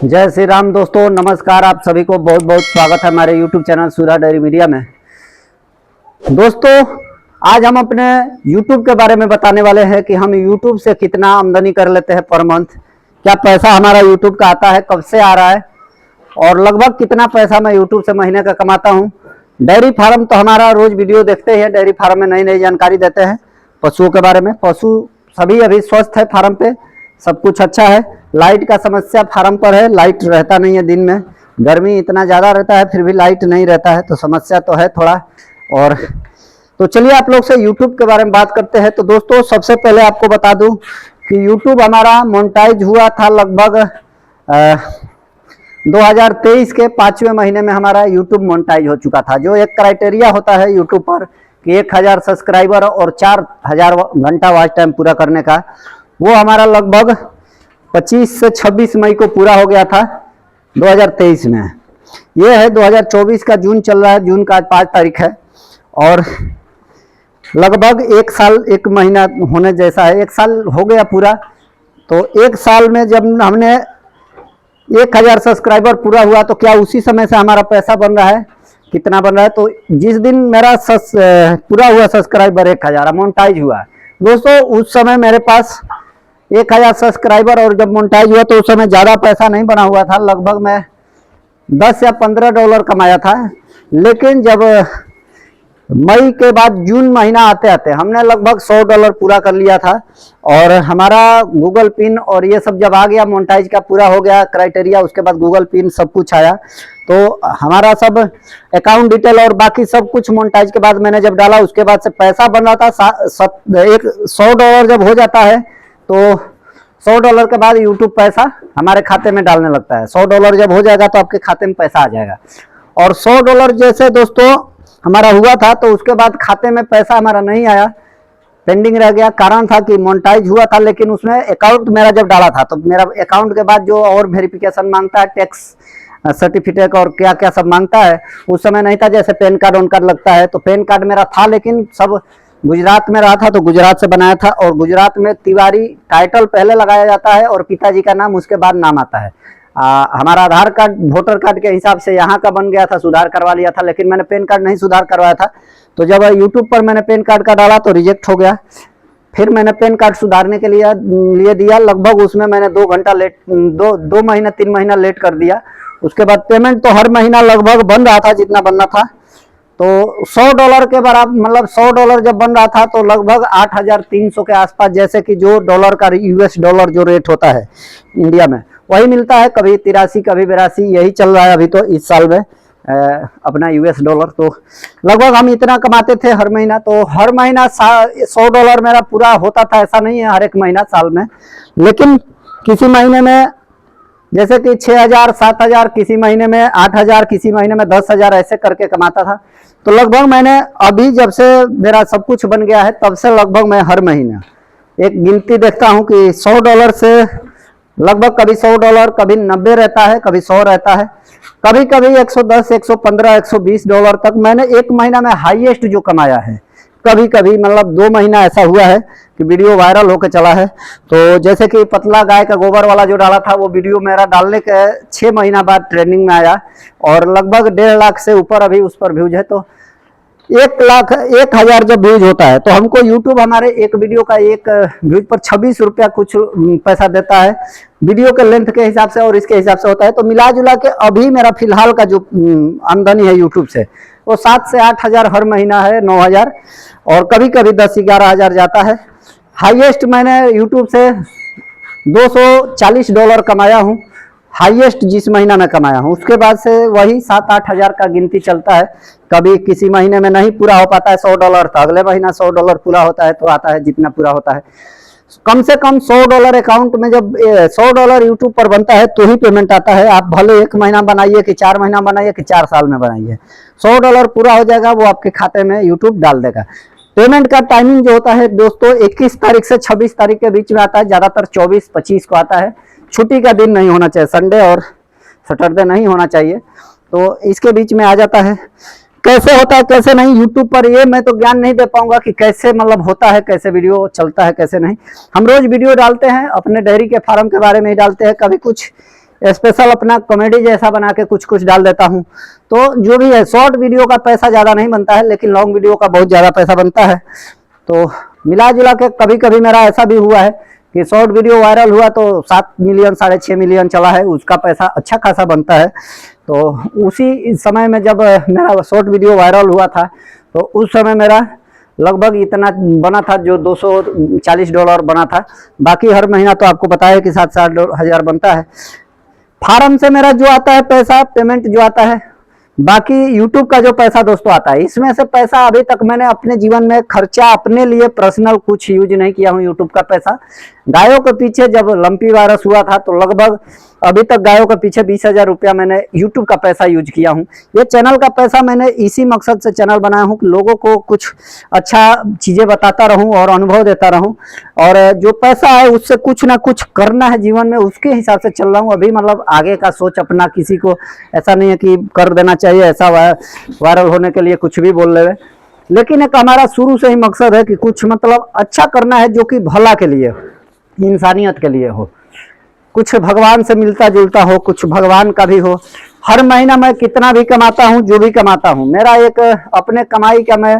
जय श्री राम दोस्तों, नमस्कार। आप सभी को बहुत बहुत स्वागत है हमारे YouTube चैनल सुधा डेयरी मीडिया में। दोस्तों, आज हम अपने YouTube के बारे में बताने वाले हैं कि हम YouTube से कितना आमदनी कर लेते हैं पर मंथ, क्या पैसा हमारा YouTube का आता है, कब से आ रहा है और लगभग कितना पैसा मैं YouTube से महीने का कमाता हूँ। डेयरी फार्म तो हमारा रोज वीडियो देखते हैं, डेयरी फार्म में नई नई जानकारी देते हैं पशुओं के बारे में। पशु सभी अभी स्वस्थ है, फार्म पे सब कुछ अच्छा है। लाइट का समस्या फार्म पर है, लाइट रहता नहीं है दिन में, गर्मी इतना ज़्यादा रहता है फिर भी लाइट नहीं रहता है, तो समस्या तो है थोड़ा। और तो चलिए आप लोग से YouTube के बारे में बात करते हैं। तो दोस्तों, सबसे पहले आपको बता दूं कि YouTube हमारा मोनेटाइज हुआ था लगभग 2023 के 5वें महीने में हमारा YouTube मोनेटाइज हो चुका था। जो एक क्राइटेरिया होता है YouTube पर कि 1000 सब्सक्राइबर और 4000 घंटा वॉच टाइम पूरा करने का, वो हमारा लगभग 25 से 26 मई को पूरा हो गया था 2023 में। ये है 2024 का जून चल रहा है, जून का आज 5 तारीख है और लगभग 1 साल 1 महीना होने जैसा है, 1 साल हो गया पूरा। तो 1 साल में जब हमने 1000 सब्सक्राइबर पूरा हुआ तो क्या उसी समय से हमारा पैसा बन रहा है, कितना बन रहा है? तो जिस दिन मेरा पूरा हुआ सब्सक्राइबर 1000 मोनेटाइज हुआ दोस्तों, उस समय मेरे पास 1000 सब्सक्राइबर और जब मोनेटाइज हुआ तो उस समय ज़्यादा पैसा नहीं बना हुआ था, लगभग मैं 10 या 15 डॉलर कमाया था। लेकिन जब मई के बाद जून महीना आते आते हमने लगभग 100 डॉलर पूरा कर लिया था और हमारा गूगल पिन और ये सब जब आ गया, मोनेटाइज का पूरा हो गया क्राइटेरिया, उसके बाद गूगल पिन सब कुछ आया, तो हमारा सब अकाउंट डिटेल और बाकी सब कुछ मोनेटाइज के बाद मैंने जब डाला, उसके बाद से पैसा बन रहा था। 100 डॉलर जब हो जाता है तो 100 डॉलर के बाद YouTube पैसा हमारे खाते में डालने लगता है। 100 डॉलर जब हो जाएगा तो आपके खाते में पैसा आ जाएगा। और 100 डॉलर जैसे दोस्तों हमारा हुआ था तो उसके बाद खाते में पैसा हमारा नहीं आया, पेंडिंग रह गया। कारण था कि मोनेटाइज हुआ था लेकिन उसमें अकाउंट मेरा जब डाला था तो मेरा अकाउंट के बाद जो और वेरिफिकेशन मांगता है, टैक्स सर्टिफिकेट और क्या क्या सब मांगता है, उस समय नहीं था। जैसे पैन कार्ड ऑन कार्ड लगता है, तो पैन कार्ड मेरा था लेकिन सब गुजरात में रहा था तो गुजरात से बनाया था। और गुजरात में तिवारी टाइटल पहले लगाया जाता है और पिताजी का नाम उसके बाद नाम आता है। हमारा आधार कार्ड वोटर कार्ड के हिसाब से यहाँ का बन गया था, सुधार करवा लिया था, लेकिन मैंने पैन कार्ड नहीं सुधार करवाया था। तो जब YouTube पर मैंने पैन कार्ड का डाला तो रिजेक्ट हो गया। फिर मैंने पैन कार्ड सुधारने के लिए दिया, लगभग उसमें मैंने 2 घंटा लेट, 2 महीना 3 महीना लेट कर दिया। उसके बाद पेमेंट तो हर महीना लगभग बन रहा था जितना बनना था। तो 100 डॉलर के बराबर, मतलब 100 डॉलर जब बन रहा था तो लगभग 8300 के आसपास, जैसे कि जो डॉलर का US डॉलर जो रेट होता है इंडिया में वही मिलता है, कभी 83 कभी 82 यही चल रहा है अभी तो इस साल में अपना US डॉलर। तो लगभग हम इतना कमाते थे हर महीना। तो हर महीना 100 डॉलर मेरा पूरा होता था, ऐसा नहीं है हर एक महीना साल में, लेकिन किसी महीने में जैसे कि 6000 7000, किसी महीने में 8000, किसी महीने में 10000, ऐसे करके कमाता था। तो लगभग मैंने अभी जब से मेरा सब कुछ बन गया है तब से लगभग मैं हर महीना एक गिनती देखता हूं कि 100 डॉलर से लगभग कभी 100 डॉलर, कभी 90 रहता है, कभी 100 रहता है, कभी कभी 110, 115, 120 डॉलर तक मैंने एक महीना में हाईएस्ट जो कमाया है। कभी कभी मतलब 2 महीना ऐसा हुआ है कि वीडियो वायरल होकर चला है। तो जैसे कि पतला गाय का गोबर वाला जो डाला था वो वीडियो मेरा डालने के 6 महीना बाद ट्रेंडिंग में आया और लगभग 1.5 लाख से ऊपर अभी उस पर व्यूज है। तो 1000 जब व्यूज होता है तो हमको YouTube हमारे एक वीडियो का एक व्यूज पर 26 रुपया कुछ पैसा देता है, वीडियो के लेंथ के हिसाब से और इसके हिसाब से होता है। तो मिला जुला के अभी मेरा फिलहाल का जो आमदनी है YouTube से वो 7 से 8000 हर महीना है, 9000 और कभी कभी 10-11 हजार जाता है। हाईएस्ट मैंने YouTube से 240 डॉलर कमाया हूँ, हाईएस्ट जिस महीना में कमाया हूँ। उसके बाद से वही 7-8 हजार का गिनती चलता है। कभी किसी महीने में नहीं पूरा हो पाता है 100 डॉलर, तो अगले महीना 100 डॉलर पूरा होता है तो आता है जितना पूरा होता है। कम से कम 100 डॉलर अकाउंट में, जब 100 डॉलर YouTube पर बनता है तो ही पेमेंट आता है। आप भले 1 महीना बनाइए कि 4 महीना बनाइए कि 4 साल में बनाइए, 100 डॉलर पूरा हो जाएगा, वो आपके खाते में YouTube डाल देगा। पेमेंट का टाइमिंग जो होता है दोस्तों 21 तारीख से 26 तारीख के बीच में आता है, ज़्यादातर 24-25 को आता है। छुट्टी का दिन नहीं होना चाहिए, संडे और सैटरडे नहीं होना चाहिए, तो इसके बीच में आ जाता है। कैसे होता है कैसे नहीं, यूट्यूब पर ये मैं तो ज्ञान नहीं दे पाऊंगा कि कैसे मतलब होता है, कैसे वीडियो चलता है कैसे नहीं। हम रोज वीडियो डालते हैं, अपने डेयरी के फार्म के बारे में ही डालते हैं, कभी कुछ स्पेशल अपना कॉमेडी जैसा बना के कुछ कुछ डाल देता हूँ। तो जो भी है, शॉर्ट वीडियो का पैसा ज़्यादा नहीं बनता है, लेकिन लॉन्ग वीडियो का बहुत ज़्यादा पैसा बनता है। तो मिला जुला के कभी कभी मेरा ऐसा भी हुआ है कि शॉर्ट वीडियो वायरल हुआ तो 7 मिलियन 6.5 मिलियन चला है, उसका पैसा अच्छा खासा बनता है। तो उसी समय में जब मेरा शॉर्ट वीडियो वायरल हुआ था तो उस समय मेरा लगभग इतना बना था जो $240 बना था। बाकी हर महीना तो आपको पता है कि 7-8 हज़ार बनता है। फार्म से मेरा जो आता है पैसा, पेमेंट जो आता है, बाकी यूट्यूब का जो पैसा दोस्तों आता है, इसमें से पैसा अभी तक मैंने अपने जीवन में खर्चा अपने लिए पर्सनल कुछ यूज नहीं किया हूँ। यूट्यूब का पैसा गायों के पीछे जब लंपी वायरस हुआ था तो लगभग अभी तक गायों के पीछे 20,000 रुपया मैंने यूट्यूब का पैसा यूज किया हूँ। ये चैनल का पैसा मैंने इसी मकसद से चैनल बनाया हूँ कि लोगों को कुछ अच्छा चीज़ें बताता रहूँ और अनुभव देता रहूँ, और जो पैसा है उससे कुछ ना कुछ करना है जीवन में, उसके हिसाब से चल रहा हूँ अभी। मतलब आगे का सोच अपना किसी को ऐसा नहीं है कि कर देना चाहिए, ऐसा वायरल होने के लिए कुछ भी बोल ले, लेकिन एक हमारा शुरू से ही मकसद है कि कुछ मतलब अच्छा करना है जो कि भला के लिए, इंसानियत के लिए हो, कुछ भगवान से मिलता जुलता हो, कुछ भगवान का भी हो। हर महीना मैं कितना भी कमाता हूँ, जो भी कमाता हूँ, मेरा एक अपने कमाई का मैं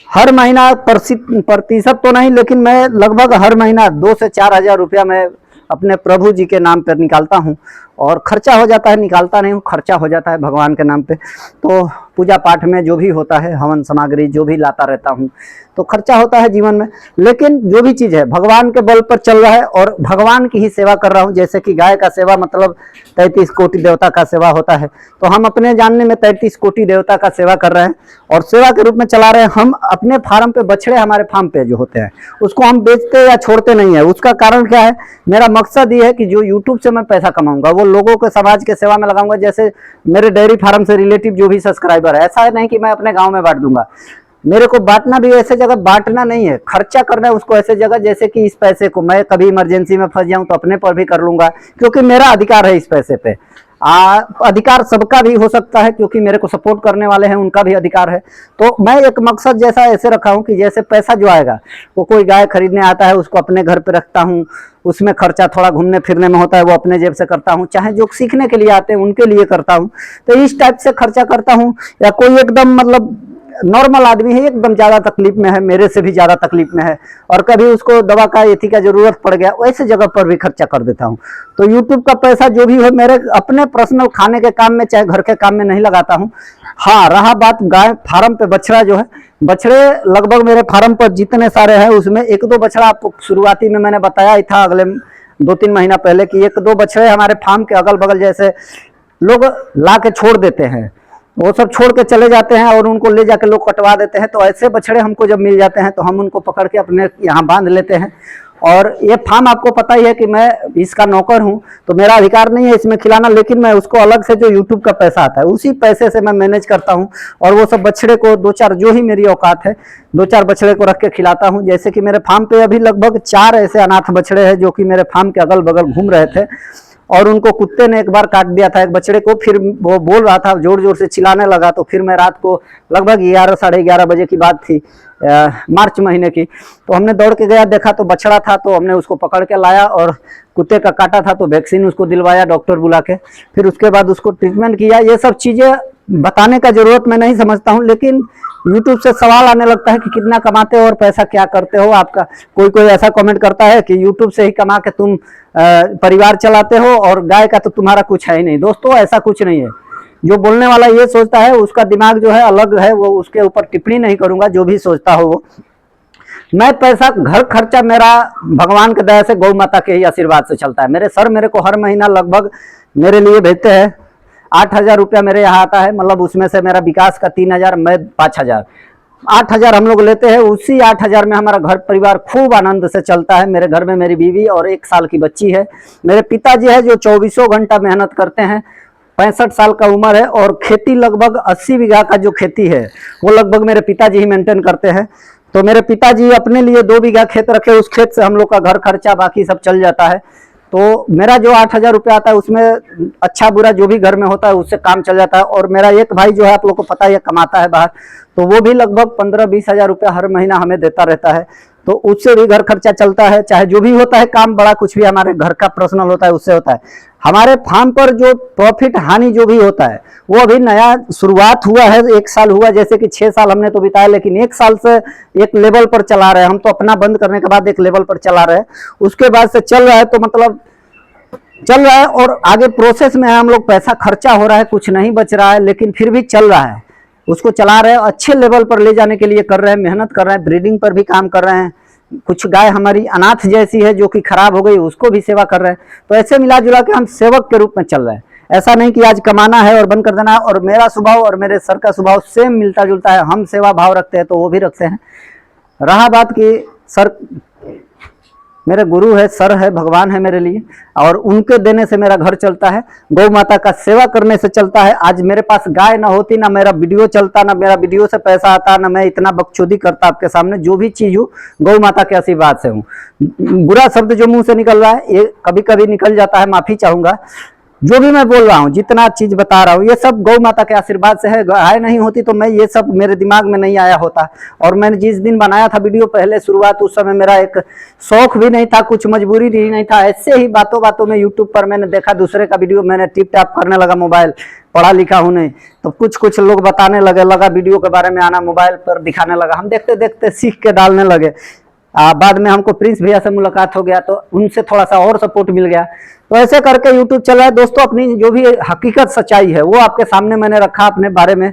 हर महीना प्रतिशत तो नहीं, लेकिन मैं लगभग हर महीना 2 से 4 हज़ार रुपया मैं अपने प्रभु जी के नाम पर निकालता हूँ। और खर्चा हो जाता है, निकालता नहीं हूँ, खर्चा हो जाता है भगवान के नाम पे। तो पूजा पाठ में जो भी होता है, हवन सामग्री जो भी लाता रहता हूँ, तो खर्चा होता है जीवन में। लेकिन जो भी चीज़ है भगवान के बल पर चल रहा है और भगवान की ही सेवा कर रहा हूँ। जैसे कि गाय का सेवा मतलब 33 कोटि देवता का सेवा होता है, तो हम अपने जानने में 33 कोटि देवता का सेवा कर रहे हैं और सेवा के रूप में चला रहे हैं। हम अपने फार्म पे बछड़े, हमारे फार्म पे जो होते हैं, उसको हम बेचते या छोड़ते नहीं है। उसका कारण क्या है, मेरा मकसद ये है कि जो यूट्यूब से मैं पैसा कमाऊंगा वो लोगों को समाज के सेवा में लगाऊंगा। जैसे मेरे डेयरी फार्म से रिलेटिव जो भी सब्सक्राइबर है, ऐसा है नहीं कि मैं अपने गांव में बांट दूंगा। मेरे को बांटना भी ऐसे जगह बांटना नहीं है, खर्चा करना है उसको ऐसे जगह जैसे कि इस पैसे को मैं कभी इमरजेंसी में फंस जाऊं तो अपने पर भी कर लूंगा, क्योंकि मेरा अधिकार है इस पैसे पे। अधिकार सबका भी हो सकता है, क्योंकि मेरे को सपोर्ट करने वाले हैं उनका भी अधिकार है। तो मैं एक मकसद जैसा ऐसे रखा हूं कि जैसे पैसा जो आएगा वो कोई गाय खरीदने आता है उसको अपने घर पे रखता हूं, उसमें खर्चा थोड़ा घूमने फिरने में होता है वो अपने जेब से करता हूं, चाहे जो सीखने के लिए आते हैं उनके लिए करता हूं। तो इस टाइप से खर्चा करता हूं। या कोई एकदम मतलब नॉर्मल आदमी है, एकदम ज्यादा तकलीफ में है, मेरे से भी ज्यादा तकलीफ में है, और कभी उसको दवा का एथी का जरूरत पड़ गया, वैसे जगह पर भी खर्चा कर देता हूँ। तो यूट्यूब का पैसा जो भी हो मेरे अपने पर्सनल खाने के काम में, चाहे घर के काम में नहीं लगाता हूँ। हाँ, रहा बात गाय फार्म पे, बछड़ा जो है, बछड़े लगभग मेरे फार्म पर जितने सारे हैं उसमें 1-2 बछड़ा आपको शुरुआती में मैंने बताया ही था अगले 2-3 महीना पहले कि 1-2 बछड़े हमारे फार्म के अगल बगल जैसे लोग ला के छोड़ देते हैं, वो सब छोड़ के चले जाते हैं और उनको ले जाके लोग कटवा देते हैं। तो ऐसे बछड़े हमको जब मिल जाते हैं तो हम उनको पकड़ के अपने यहाँ बांध लेते हैं। और ये फार्म आपको पता ही है कि मैं इसका नौकर हूँ, तो मेरा अधिकार नहीं है इसमें खिलाना, लेकिन मैं उसको अलग से जो यूट्यूब का पैसा आता है उसी पैसे से मैं मैनेज करता हूँ। और वो सब बछड़े को 2-4 जो ही मेरी औकात है 2-4 बछड़े को रख के खिलाता हूँ। जैसे कि मेरे फार्म पे अभी लगभग 4 ऐसे अनाथ बछड़े हैं जो कि मेरे फार्म के अगल बगल घूम रहे थे और उनको कुत्ते ने एक बार काट दिया था एक बछड़े को। फिर वो बोल रहा था, जोर जोर से चिल्लाने लगा, तो फिर मैं रात को लगभग 11-11:30 बजे की बात थी, मार्च महीने की। तो हमने दौड़ के गया, देखा तो बछड़ा था, तो हमने उसको पकड़ के लाया और कुत्ते का काटा था तो वैक्सीन उसको दिलवाया डॉक्टर बुला के, फिर उसके बाद उसको ट्रीटमेंट किया। ये सब चीज़ें बताने का जरूरत मैं नहीं समझता हूँ, लेकिन यूट्यूब से सवाल आने लगता है कि कितना कमाते हो और पैसा क्या करते हो आपका। कोई ऐसा कमेंट करता है कि यूट्यूब से ही कमा के तुम परिवार चलाते हो और गाय का तो तुम्हारा कुछ है ही नहीं। दोस्तों, ऐसा कुछ नहीं है। जो बोलने वाला ये सोचता है उसका दिमाग जो है अलग है, वो उसके ऊपर टिप्पणी नहीं करूंगा, जो भी सोचता हो वो। मैं पैसा घर खर्चा मेरा भगवान के दया से गौ माता के ही आशीर्वाद से चलता है। मेरे सर मेरे को हर महीना लगभग मेरे लिए भेजते हैं 8,000 रुपया मेरे यहाँ आता है। मतलब उसमें से मेरा विकास का 3,000, मैं 5,000, 8,000 हम लोग लेते हैं। उसी 8,000 में हमारा घर परिवार खूब आनंद से चलता है। मेरे घर में मेरी बीवी और 1 साल की बच्ची है। मेरे पिताजी है जो 24 घंटा मेहनत करते हैं, 65 साल का उम्र है, और खेती लगभग 80 बीघा का जो खेती है वो लगभग मेरे पिताजी ही मेंटेन करते हैं। तो मेरे पिताजी अपने लिए 2 बीघा खेत रखे, उस खेत से हम लोग का घर खर्चा बाकी सब चल जाता है। तो मेरा जो 8,000 रुपया आता है उसमें अच्छा बुरा जो भी घर में होता है उससे काम चल जाता है। और मेरा एक भाई जो है, आप लोग को पता है, कमाता है बाहर, तो वो भी लगभग 15-20 हज़ार रुपया हर महीना हमें देता रहता है। तो उससे भी घर खर्चा चलता है, चाहे जो भी होता है काम, बड़ा कुछ भी हमारे घर का पर्सनल होता है उससे होता है। हमारे फार्म पर जो प्रॉफिट हानि जो भी होता है वो अभी नया शुरुआत हुआ है, 1 साल हुआ, जैसे कि 6 साल हमने तो बिताया, लेकिन 1 साल से एक लेवल पर चला रहे हैं हम। तो अपना बंद करने के बाद एक लेवल पर चला रहे हैं, उसके बाद से चल रहा है, तो मतलब चल रहा है और आगे प्रोसेस में है हम लोग। पैसा खर्चा हो रहा है, कुछ नहीं बच रहा है, लेकिन फिर भी चल रहा है, उसको चला रहे हैं, अच्छे लेवल पर ले जाने के लिए कर रहे हैं, मेहनत कर रहे हैं, ब्रीडिंग पर भी काम कर रहे हैं। कुछ गाय हमारी अनाथ जैसी है जो कि खराब हो गई, उसको भी सेवा कर रहे हैं। तो ऐसे मिला जुला के हम सेवक के रूप में चल रहे हैं। ऐसा नहीं कि आज कमाना है और बंद कर देना है। और मेरा स्वभाव और मेरे सर का स्वभाव सेम मिलता जुलता है, हम सेवा भाव रखते हैं तो वो भी रखते हैं। रहा बात कि सर मेरे गुरु है, सर है, भगवान है मेरे लिए, और उनके देने से मेरा घर चलता है, गौ माता का सेवा करने से चलता है। आज मेरे पास गाय ना होती, ना मेरा वीडियो चलता, ना मेरा वीडियो से पैसा आता, ना मैं इतना बकचोदी करता आपके सामने। जो भी चीज हूँ गौ माता के आशीर्वाद से हूँ। बुरा शब्द जो मुंह से निकल रहा है ये कभी कभी निकल जाता है, माफी चाहूंगा। जो भी मैं बोल रहा हूँ, जितना चीज बता रहा हूँ, ये सब गौ माता के आशीर्वाद से है। गाय नहीं होती तो मैं ये सब मेरे दिमाग में नहीं आया होता। और मैंने जिस दिन बनाया था वीडियो पहले शुरुआत, उस समय मेरा एक शौक भी नहीं था, कुछ मजबूरी भी नहीं था, ऐसे ही बातों बातों में यूट्यूब पर मैंने देखा दूसरे का वीडियो, मैंने टिप टैप करने लगा मोबाइल, पढ़ा लिखा हूं नहीं, तो कुछ लोग बताने लगा वीडियो के बारे में, आना मोबाइल पर दिखाने लगा, हम देखते देखते सीख के डालने लगे। बाद में हमको प्रिंस भैया से मुलाकात हो गया तो उनसे थोड़ा सा और सपोर्ट मिल गया। तो ऐसे करके यूट्यूब चल रहा है दोस्तों। अपनी जो भी हकीकत सच्चाई है वो आपके सामने मैंने रखा अपने बारे में।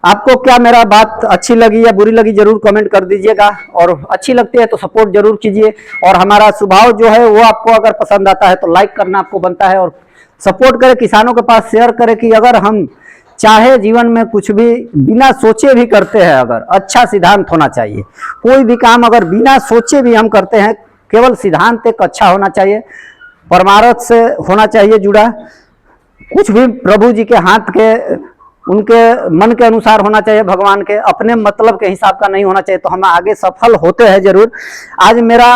आपको क्या मेरा बात अच्छी लगी या बुरी लगी जरूर कमेंट कर दीजिएगा, और अच्छी लगती है तो सपोर्ट जरूर कीजिए। और हमारा स्वभाव जो है वो आपको अगर पसंद आता है तो लाइक करना आपको बनता है, और सपोर्ट करें, किसानों के पास शेयर करें कि अगर हम चाहे जीवन में कुछ भी बिना सोचे भी करते हैं, अगर अच्छा सिद्धांत होना चाहिए। कोई भी काम अगर बिना सोचे भी हम करते हैं, केवल सिद्धांत एक अच्छा होना चाहिए, परमार्थ से होना चाहिए जुड़ा, कुछ भी प्रभु जी के हाथ के, उनके मन के अनुसार होना चाहिए, भगवान के अपने मतलब के हिसाब का नहीं होना चाहिए, तो हम आगे सफल होते हैं जरूर। आज मेरा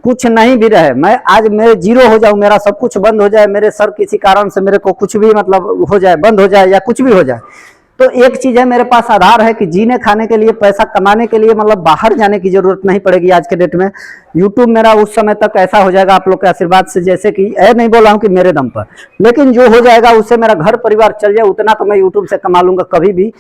कुछ नहीं भी रहे, मैं आज मेरे जीरो हो जाऊं, मेरा सब कुछ बंद हो जाए, मेरे सर किसी कारण से मेरे को कुछ भी मतलब हो जाए, बंद हो जाए या कुछ भी हो जाए, तो एक चीज है, मेरे पास आधार है कि जीने खाने के लिए, पैसा कमाने के लिए मतलब बाहर जाने की जरूरत नहीं पड़ेगी आज के डेट में। यूट्यूब मेरा उस समय तक ऐसा हो जाएगा आप लोग के आशीर्वाद से, जैसे कि नहीं बोला हूँ कि मेरे दम पर, लेकिन जो हो जाएगा उससे मेरा घर परिवार चल जाए, उतना तो मैं यूट्यूब से कमा लूंगा। कभी भी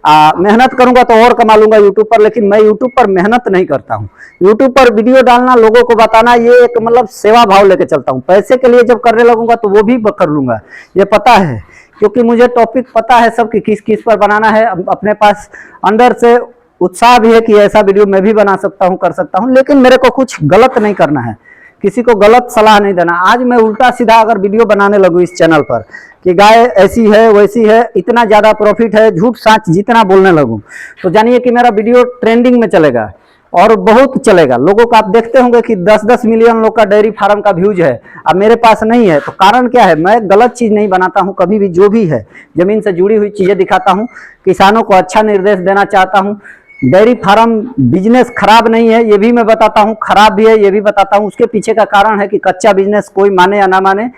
मेहनत करूंगा तो और कमा लूंगा यूट्यूब पर, लेकिन मैं यूट्यूब पर मेहनत नहीं करता हूँ। यूट्यूब पर वीडियो डालना, लोगों को बताना, ये एक मतलब सेवा भाव लेके चलता हूँ। पैसे के लिए जब करने लगूंगा तो वो भी कर लूंगा, ये पता है, क्योंकि मुझे टॉपिक पता है सब कि किस किस पर बनाना है। अपने पास अंदर से उत्साह भी है कि ऐसा वीडियो मैं भी बना सकता हूँ, कर सकता हूँ, लेकिन मेरे को कुछ गलत नहीं करना है, किसी को गलत सलाह नहीं देना। आज मैं उल्टा सीधा अगर वीडियो बनाने लगूँ इस चैनल पर कि गाय ऐसी है वैसी है, इतना ज़्यादा प्रॉफिट है, झूठ साँच जितना बोलने लगूँ, तो जानिए कि मेरा वीडियो ट्रेंडिंग में चलेगा और बहुत चलेगा। लोगों का आप देखते होंगे कि 10-10 मिलियन लोग का डेयरी फार्म का व्यूज है, अब मेरे पास नहीं है। तो कारण क्या है? मैं गलत चीज़ नहीं बनाता हूँ कभी भी, जो भी है जमीन से जुड़ी हुई चीज़ें दिखाता हूँ, किसानों को अच्छा निर्देश देना चाहता हूँ। डेयरी फार्म बिजनेस खराब नहीं है ये भी मैं बताता हूँ, खराब भी है ये भी बताता हूँ। उसके पीछे का कारण है कि कच्चा बिजनेस कोई माने या ना माने,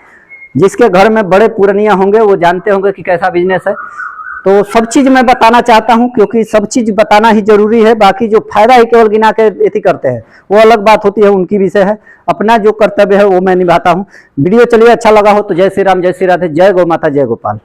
जिसके घर में बड़े पुरनिया होंगे वो जानते होंगे कि कैसा बिजनेस है। तो सब चीज मैं बताना चाहता हूं, क्योंकि सब चीज बताना ही जरूरी है। बाकी जो फायदा ही केवल गिना के एथी करते हैं वो अलग बात होती है, उनकी विषय है। अपना जो कर्तव्य है वो मैं निभाता हूं। वीडियो चलिए अच्छा लगा हो तो जय श्री राम, जय श्री राधे, जय गौ माता, जय गोपाल।